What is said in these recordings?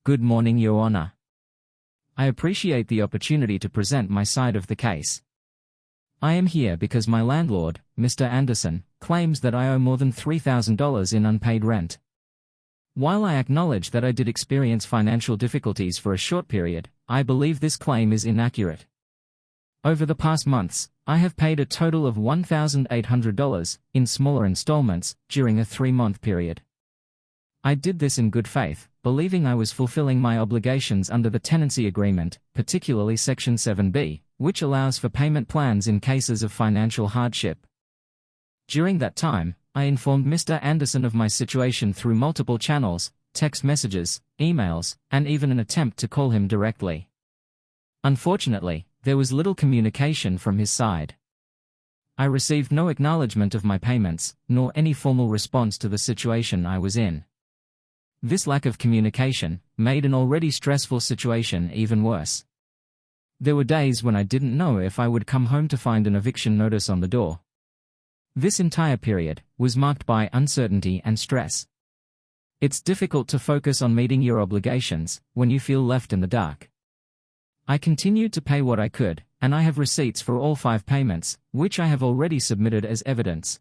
Good morning, Your Honor. I appreciate the opportunity to present my side of the case. I am here because my landlord, Mr. Anderson, claims that I owe more than $3,000 in unpaid rent. While I acknowledge that I did experience financial difficulties for a short period, I believe this claim is inaccurate. Over the past months, I have paid a total of $1,800 in smaller installments during a 3-month period. I did this in good faith, believing I was fulfilling my obligations under the tenancy agreement, particularly Section 7B, which allows for payment plans in cases of financial hardship. During that time, I informed Mr. Anderson of my situation through multiple channels, text messages, emails, and even an attempt to call him directly. Unfortunately, there was little communication from his side. I received no acknowledgement of my payments, nor any formal response to the situation I was in. This lack of communication made an already stressful situation even worse. There were days when I didn't know if I would come home to find an eviction notice on the door. This entire period was marked by uncertainty and stress. It's difficult to focus on meeting your obligations when you feel left in the dark. I continued to pay what I could, and I have receipts for all 5 payments, which I have already submitted as evidence.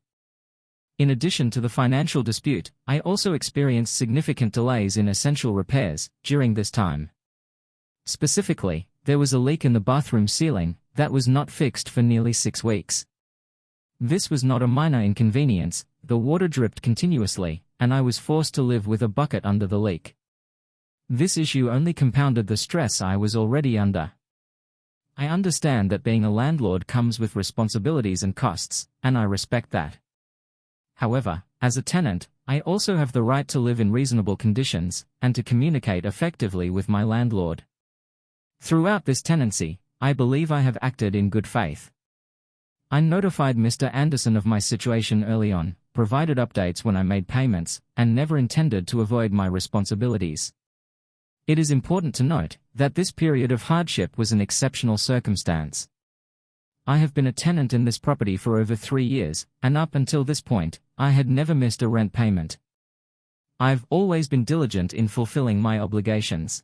In addition to the financial dispute, I also experienced significant delays in essential repairs during this time. Specifically, there was a leak in the bathroom ceiling that was not fixed for nearly 6 weeks. This was not a minor inconvenience. The water dripped continuously, and I was forced to live with a bucket under the leak. This issue only compounded the stress I was already under. I understand that being a landlord comes with responsibilities and costs, and I respect that. However, as a tenant, I also have the right to live in reasonable conditions, and to communicate effectively with my landlord. Throughout this tenancy, I believe I have acted in good faith. I notified Mr. Anderson of my situation early on, provided updates when I made payments, and never intended to avoid my responsibilities. It is important to note that this period of hardship was an exceptional circumstance. I have been a tenant in this property for over 3 years, and up until this point, I had never missed a rent payment. I've always been diligent in fulfilling my obligations.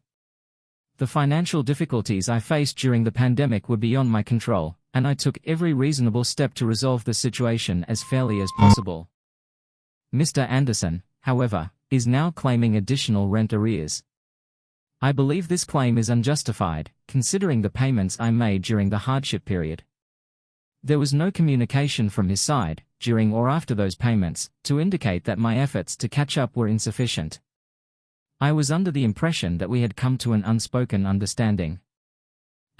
The financial difficulties I faced during the pandemic were beyond my control, and I took every reasonable step to resolve the situation as fairly as possible. Mr. Anderson, however, is now claiming additional rent arrears. I believe this claim is unjustified, considering the payments I made during the hardship period. There was no communication from his side, during or after those payments, to indicate that my efforts to catch up were insufficient. I was under the impression that we had come to an unspoken understanding.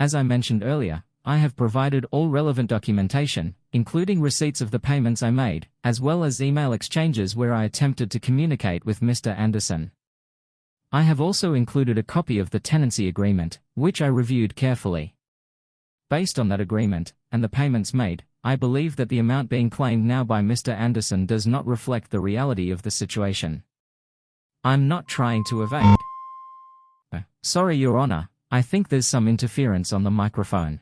As I mentioned earlier, I have provided all relevant documentation, including receipts of the payments I made, as well as email exchanges where I attempted to communicate with Mr. Anderson. I have also included a copy of the tenancy agreement, which I reviewed carefully. Based on that agreement, and the payments made, I believe that the amount being claimed now by Mr. Anderson does not reflect the reality of the situation. I'm not trying to evade. Sorry, Your Honor, I think there's some interference on the microphone.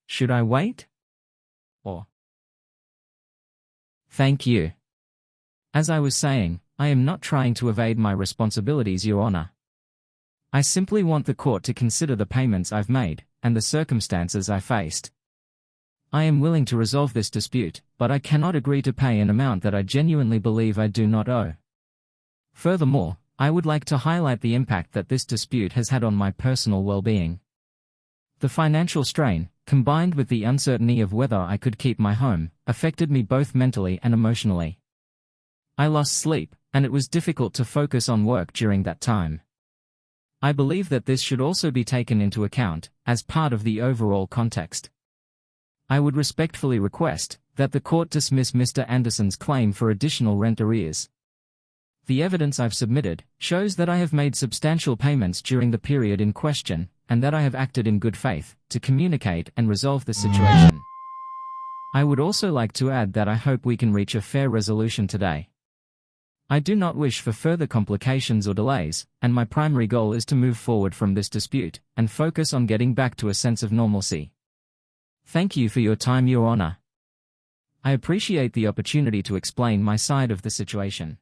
Should I wait? Or? Thank you. As I was saying, I am not trying to evade my responsibilities, Your Honor. I simply want the court to consider the payments I've made, and the circumstances I faced. I am willing to resolve this dispute, but I cannot agree to pay an amount that I genuinely believe I do not owe. Furthermore, I would like to highlight the impact that this dispute has had on my personal well-being. The financial strain, combined with the uncertainty of whether I could keep my home, affected me both mentally and emotionally. I lost sleep, and it was difficult to focus on work during that time. I believe that this should also be taken into account, as part of the overall context. I would respectfully request that the court dismiss Mr. Anderson's claim for additional rent arrears. The evidence I've submitted shows that I have made substantial payments during the period in question, and that I have acted in good faith to communicate and resolve the situation. I would also like to add that I hope we can reach a fair resolution today. I do not wish for further complications or delays, and my primary goal is to move forward from this dispute and focus on getting back to a sense of normalcy. Thank you for your time, Your Honor. I appreciate the opportunity to explain my side of the situation.